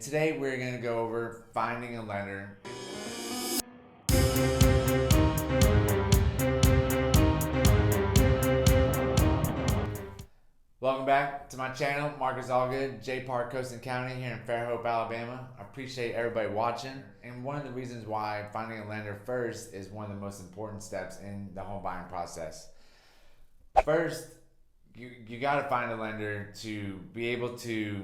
Today we're going to go over finding a lender. Welcome back to my channel, Marcus Allgood, JPAR Coast County here in Fairhope, Alabama. I appreciate everybody watching. And one of the reasons why finding a lender first is one of the most important steps in the home buying process. First, you got to find a lender to be able to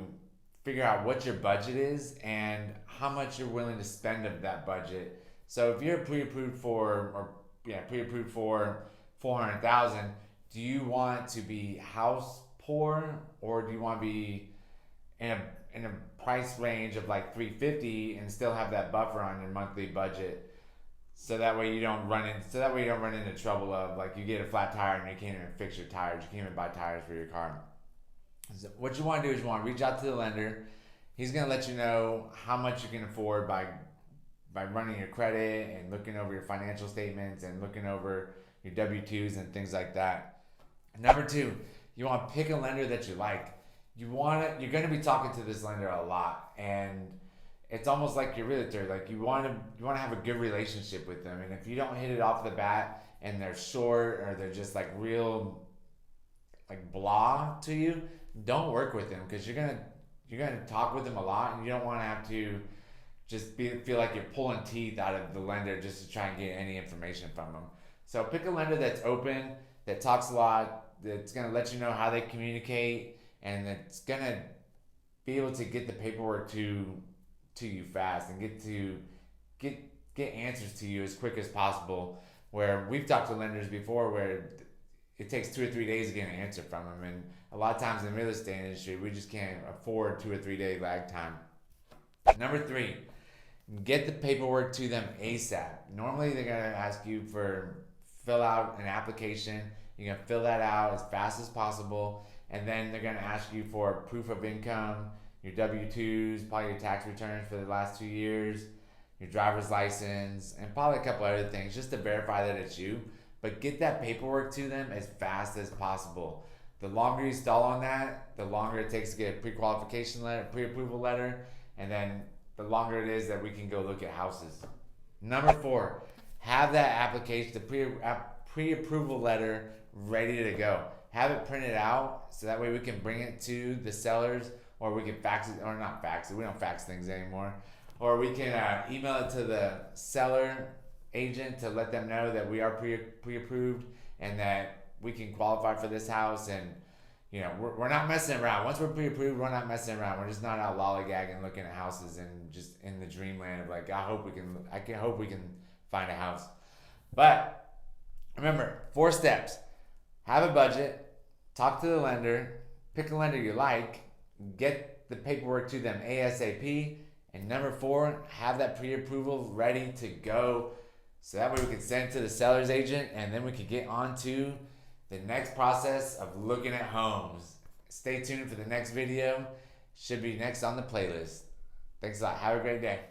figure out what your budget is and how much you're willing to spend of that budget. So if you're pre-approved for 400,000, do you want to be house poor, or do you want to be in a price range of like 350 and still have that buffer on your monthly budget? So that way you don't run into trouble of like you get a flat tire and you can't even fix your tires. You can't even buy tires for your car. So what you want to do is you want to reach out to the lender. He's going to let you know how much you can afford by running your credit and looking over your financial statements and looking over your W-2s and things like that. Number two, you want to pick a lender that you like. You're going to be talking to this lender a lot, and it's almost like your realtor. Like you want to have a good relationship with them, and if you don't hit it off the bat and they're short or they're just like real like blah to you, don't work with them, because you're gonna talk with them a lot, and you don't want to have to just feel like you're pulling teeth out of the lender just to try and get any information from them. So pick a lender that's open, that talks a lot, that's gonna let you know how they communicate, and that's gonna be able to get the paperwork to you fast and get answers to you as quick as possible. Where we've talked to lenders before where it takes 2 or 3 days to get an answer from them, and a lot of times in the real estate industry we just can't afford 2 or 3 day lag time. Number three, get the paperwork to them ASAP. Normally they're gonna ask you for fill out an application. You're gonna fill that out as fast as possible, and then they're gonna ask you for proof of income, your W-2s, probably your tax returns for the last 2 years, your driver's license, and probably a couple other things just to verify that it's you. But get that paperwork to them as fast as possible. The longer you stall on that, the longer it takes to get a pre-qualification letter, pre-approval letter, and then the longer it is that we can go look at houses. Number four, have that application, the pre-approval letter ready to go. Have it printed out so that way we can bring it to the sellers, or we can fax it, or not fax it, we don't fax things anymore, or we can email it to the seller agent to let them know that we are pre-approved and that we can qualify for this house. And we're not messing around. Once we're pre-approved, we're not messing around. We're just not out lollygagging looking at houses and just in the dreamland of like, I hope we can find a house. But remember, 4 steps. Have a budget, talk to the lender, pick a lender you like, get the paperwork to them ASAP, and number 4, have that pre-approval ready to go. So that way we can send it to the seller's agent, and then we can get on to the next process of looking at homes. Stay tuned for the next video. Should be next on the playlist. Thanks a lot. Have a great day.